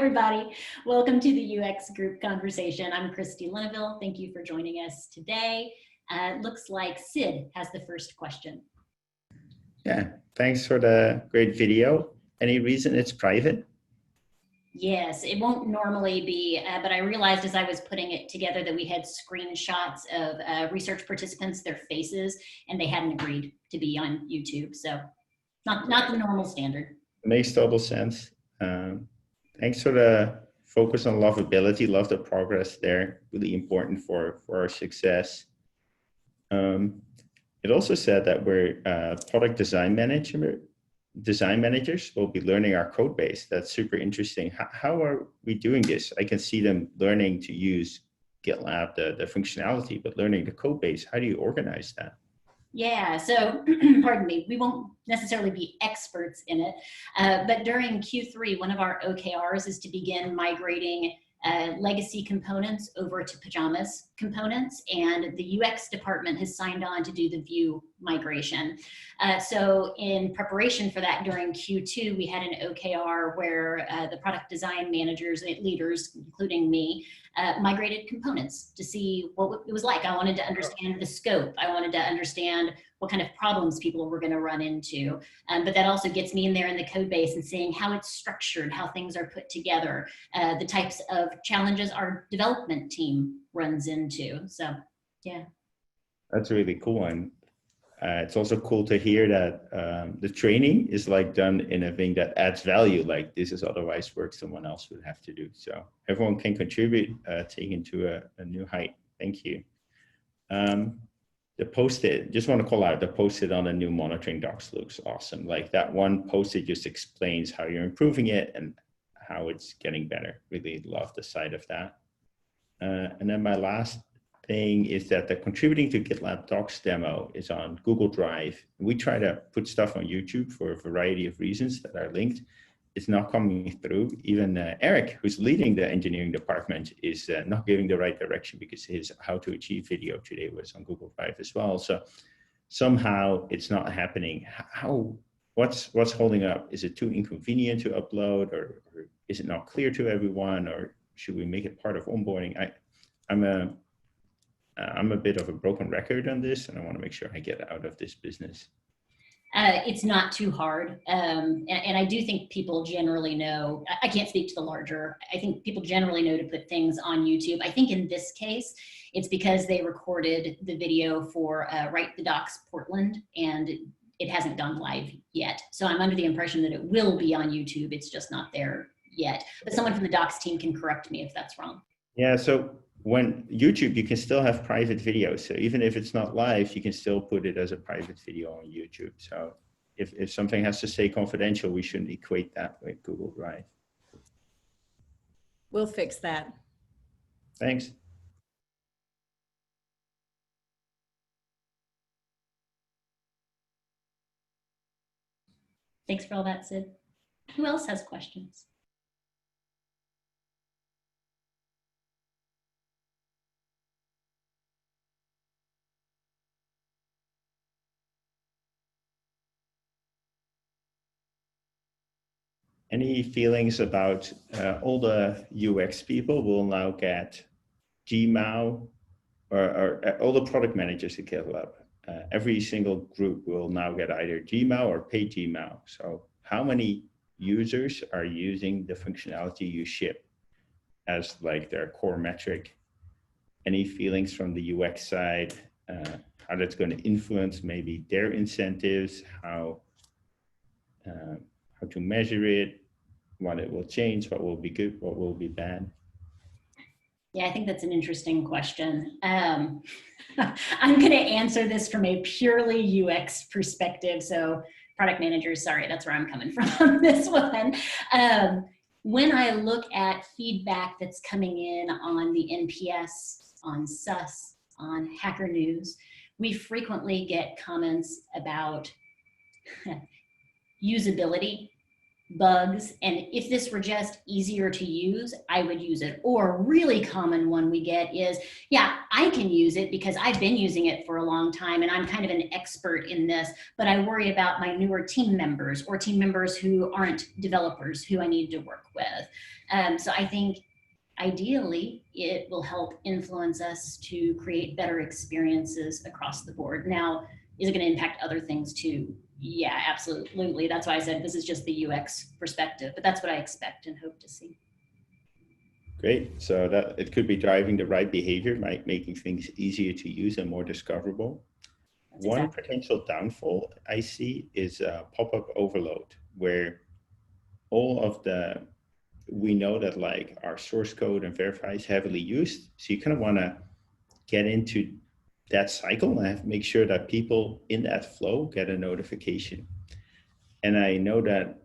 everybody. Welcome to the UX group conversation. I'm Christy Linneville. Thank you for joining us today. Looks like Sid has the first question. Yeah, thanks for the great video. Any reason it's private? Yes, it won't normally be, but I realized as I was putting it together that we had screenshots of research participants, their faces, and they hadn't agreed to be on YouTube. So not the normal standard. Makes total sense. Thanks for the focus on lovability. Love the progress there. Really important for our success. It also said that we're product design managers will be learning our code base. That's super interesting. How are we doing this? I can see them learning to use GitLab, the functionality, but learning the code base. How do you organize that? Yeah, so pardon me, we won't necessarily be experts in it, but during Q3, one of our OKRs is to begin migrating legacy components over to Pajamas components, and the UX department has signed on to do the Vue migration. So in preparation for that during Q2, we had an OKR where the product design managers and leaders, including me, migrated components to see what it was like. I wanted to understand the scope. I wanted to understand what kind of problems people were going to run into. But that also gets me in there in the code base and seeing how it's structured, how things are put together, the types of challenges our development team runs into. So, yeah. That's really cool. And it's also cool to hear that the training is like done in a thing that adds value, like this is otherwise work someone else would have to do. So everyone can contribute, taking to a new height. Thank you. The post-it, just want to call out the post-it on the new monitoring docs looks awesome. Like that one post-it just explains how you're improving it and how it's getting better. Really love the side of that. And then my last thing is that the contributing to GitLab Docs demo is on Google Drive. We try to put stuff on YouTube for a variety of reasons that are linked. It's not coming through. Even Eric, who's leading the engineering department, is not giving the right direction because his How to Achieve video today was on Google Drive as well. So somehow it's not happening. What's holding up? Is it too inconvenient to upload, or is it not clear to everyone, or should we make it part of onboarding? I'm a bit of a broken record on this, and I want to make sure I get out of this business. It's not too hard. And I do think people generally know, I can't speak to the larger, I think people generally know to put things on YouTube. I think in this case, it's because they recorded the video for Write the Docs Portland, and it hasn't gone live yet. So I'm under the impression that it will be on YouTube. It's just not there yet. But someone from the Docs team can correct me if that's wrong. Yeah, so when YouTube, you can still have private videos. So even if it's not live, you can still put it as a private video on YouTube. So if something has to stay confidential, we shouldn't equate that with Google Drive. We'll fix that. Thanks. Thanks for all that, Sid. Who else has questions? Any feelings about all the UX people will now get Gmail, or all the product managers at GitLab? Every single group will now get either Gmail or paid Gmail. So how many users are using the functionality you ship as like their core metric? Any feelings from the UX side? How that's going to influence maybe their incentives? How to measure it? What it will change, what will be good, what will be bad? Yeah, I think that's an interesting question. I'm going to answer this from a purely UX perspective. So product managers, sorry, that's where I'm coming from on this one. When I look at feedback that's coming in on the NPS, on SUS, on Hacker News, we frequently get comments about usability, bugs, and if this were just easier to use, I would use it. Or a really common one we get is, yeah, I can use it because I've been using it for a long time and I'm kind of an expert in this, but I worry about my newer team members or team members who aren't developers who I need to work with. So I think ideally it will help influence us to create better experiences across the board. Now, is it going to impact other things too? Yeah, absolutely. That's why I said this is just the UX perspective, but that's what I expect and hope to see. Great. So that it could be driving the right behavior, like making things easier to use and more discoverable. That's One exactly. potential downfall I see is pop-up overload, where all of the, we know that like our source code and verify is heavily used. So you kind of want to get into that cycle and make sure that people in that flow get a notification. And I know that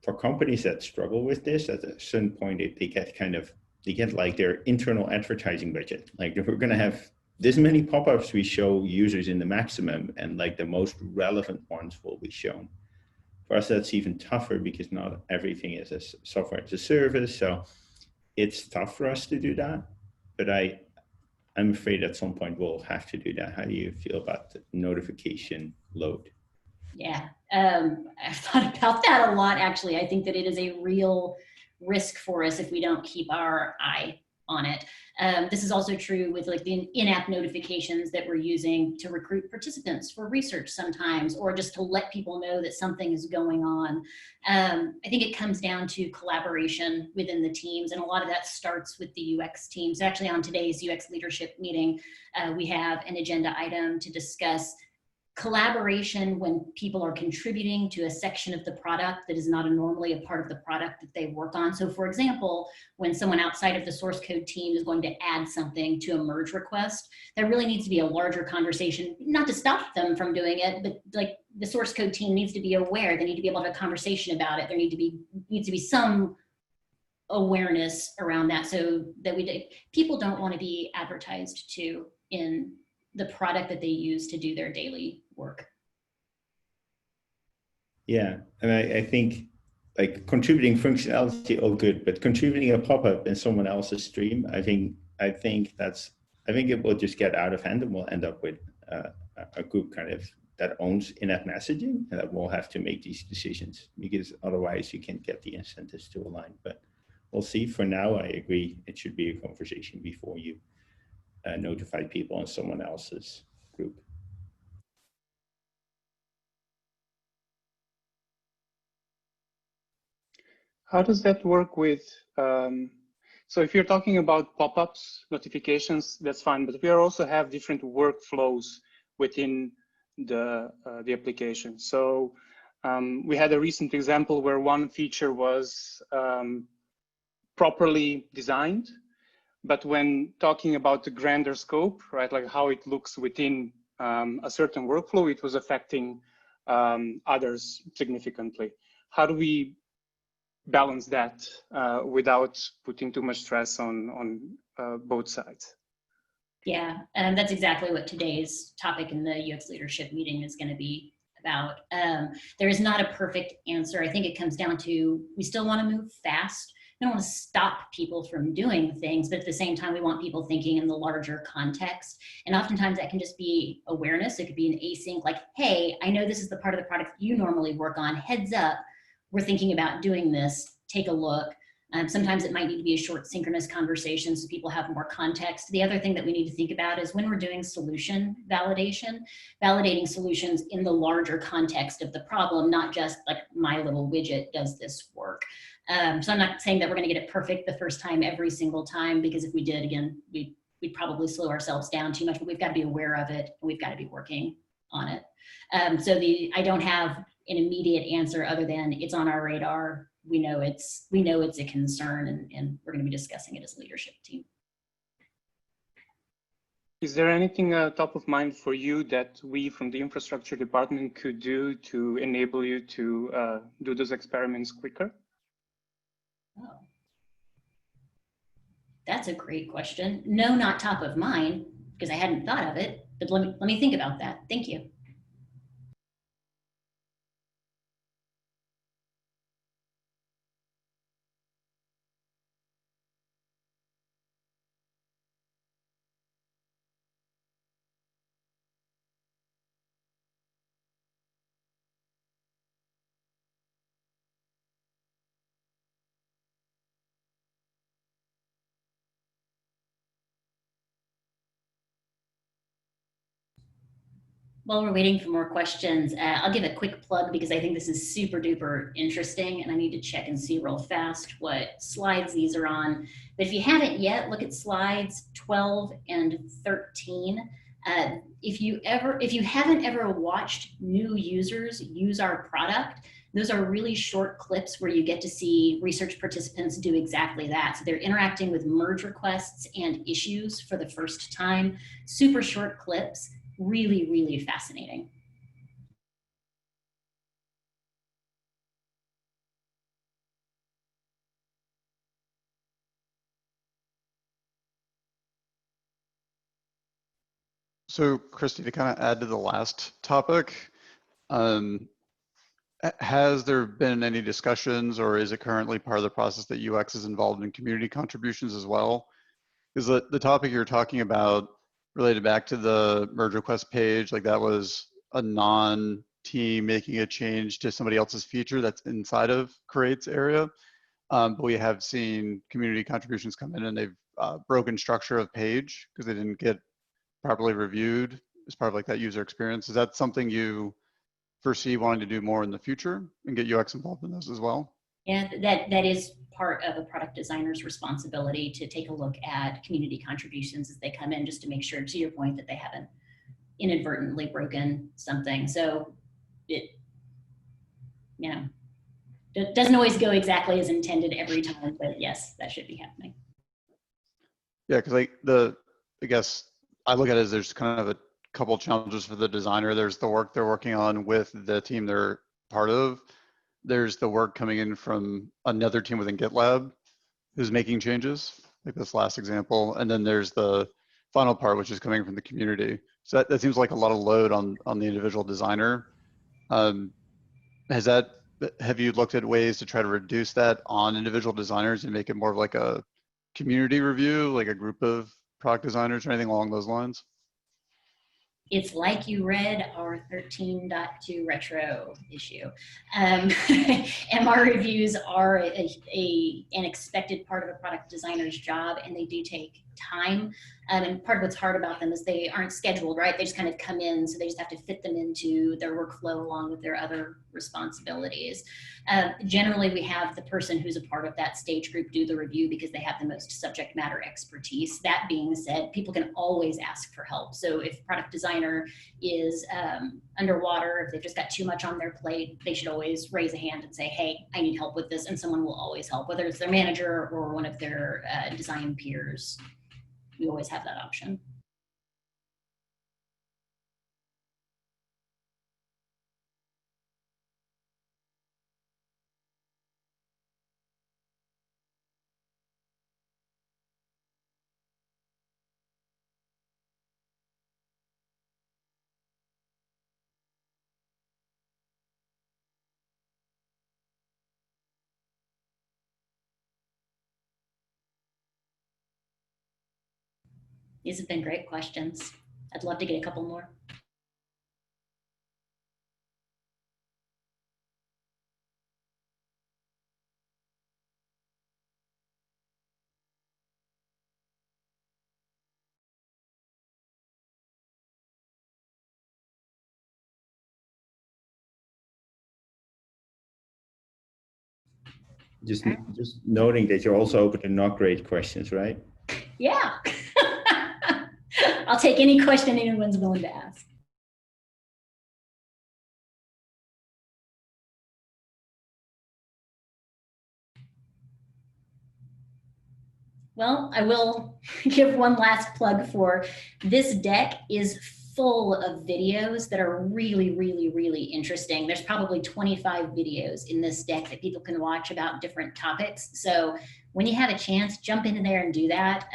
for companies that struggle with this, at a certain point, they get like their internal advertising budget. Like if we're going to have this many pop-ups, we show users in the maximum, and like the most relevant ones will be shown. For us, that's even tougher because not everything is a software as a service. So it's tough for us to do that. But I'm afraid at some point we'll have to do that. How do you feel about the notification load? Yeah, I've thought about that a lot, actually. I think that it is a real risk for us if we don't keep our eye on it. This is also true with like the in-app notifications that we're using to recruit participants for research sometimes, or just to let people know that something is going on. I think it comes down to collaboration within the teams, and a lot of that starts with the UX teams. Actually, on today's UX leadership meeting, we have an agenda item to discuss collaboration when people are contributing to a section of the product that is not normally a part of the product that they work on. So for example, when someone outside of the source code team is going to add something to a merge request, there really needs to be a larger conversation, not to stop them from doing it, but like the source code team needs to be aware. They need to be able to have a conversation about it. There needs to be some awareness around that, so that people don't want to be advertised to in the product that they use to do their daily work. Yeah, and I think like contributing functionality, all good, but contributing a pop-up in someone else's stream, I think it will just get out of hand, and we'll end up with a group kind of that owns in-app messaging, and that will have to make these decisions, because otherwise you can't get the incentives to align. But we'll see. For now, I agree it should be a conversation before you notify people in someone else's group. How does that work with, so if you're talking about pop-ups, notifications, that's fine, but we also have different workflows within the application. So we had a recent example where one feature was properly designed, but when talking about the grander scope, right, like how it looks within a certain workflow, it was affecting others significantly. How do we balance that without putting too much stress on both sides? Yeah, that's exactly what today's topic in the UX leadership meeting is going to be about. There is not a perfect answer. I think it comes down to, we still want to move fast. We don't want to stop people from doing things, but at the same time, we want people thinking in the larger context. And oftentimes that can just be awareness. It could be an async, like, hey, I know this is the part of the product you normally work on. Heads up, we're thinking about doing this. Take a look. Sometimes it might need to be a short synchronous conversation so people have more context. The other thing that we need to think about is when we're doing solution validation, validating solutions in the larger context of the problem, not just like my little widget does this work. So I'm not saying that we're going to get it perfect the first time every single time, because if we did, again, we'd probably slow ourselves down too much, but we've got to be aware of it and we've got to be working on it. I don't have an immediate answer other than it's on our radar. We know it's a concern, and we're going to be discussing it as a leadership team. Is there anything top of mind for you that we from the infrastructure department could do to enable you to do those experiments quicker? Oh, that's a great question. No, not top of mind, because I hadn't thought of it, but let me think about that. Thank you. While we're waiting for more questions, I'll give a quick plug because I think this is super duper interesting and I need to check and see real fast what slides these are on. But if you haven't yet, look at slides 12 and 13. If you haven't ever watched new users use our product, those are really short clips where you get to see research participants do exactly that. So they're interacting with merge requests and issues for the first time. Super short clips. Really, really fascinating. So, Christy, to kind of add to the last topic, has there been any discussions, or is it currently part of the process that UX is involved in community contributions as well? Because the topic you're talking about related back to the merge request page, like that was a non-team making a change to somebody else's feature that's inside of Create's area. But we have seen community contributions come in and they've broken structure of page because they didn't get properly reviewed as part of like that user experience. Is that something you foresee wanting to do more in the future and get UX involved in those as well? Yeah, that is part of a product designer's responsibility to take a look at community contributions as they come in, just to make sure, to your point, that they haven't inadvertently broken something. So it, you know, it doesn't always go exactly as intended every time, but yes, that should be happening. Yeah, because I guess I look at it as there's kind of a couple challenges for the designer. There's the work they're working on with the team they're part of. There's the work coming in from another team within GitLab who's making changes, like this last example. And then there's the final part, which is coming from the community. So that seems like a lot of load on the individual designer. Have you looked at ways to try to reduce that on individual designers and make it more of like a community review, like a group of product designers or anything along those lines? It's like you read our 13.2 retro issue. MR reviews are an expected part of a product designer's job, and they do take time. And part of what's hard about them is they aren't scheduled, right? They just kind of come in, so they just have to fit them into their workflow along with their other responsibilities. Generally, we have the person who's a part of that stage group do the review because they have the most subject matter expertise. That being said, people can always ask for help. So if product designer is underwater, if they've just got too much on their plate, they should always raise a hand and say, hey, I need help with this, and someone will always help, whether it's their manager or one of their design peers. We always have that option. These have been great questions. I'd love to get a couple more. Just noting that you're also open to not great questions, right? Yeah. I'll take any question anyone's willing to ask. Well, I will give one last plug for this deck is full of videos that are really, really, really interesting. There's probably 25 videos in this deck that people can watch about different topics. So when you have a chance, jump into there and do that.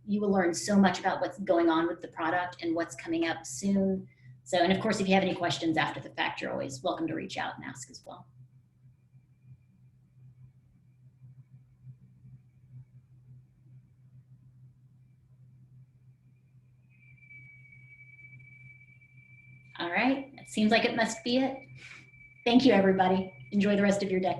You will learn so much about what's going on with the product and what's coming up soon. So, and of course, if you have any questions after the fact, you're always welcome to reach out and ask as well. All right, it seems like it must be it. Thank you, everybody. Enjoy the rest of your day.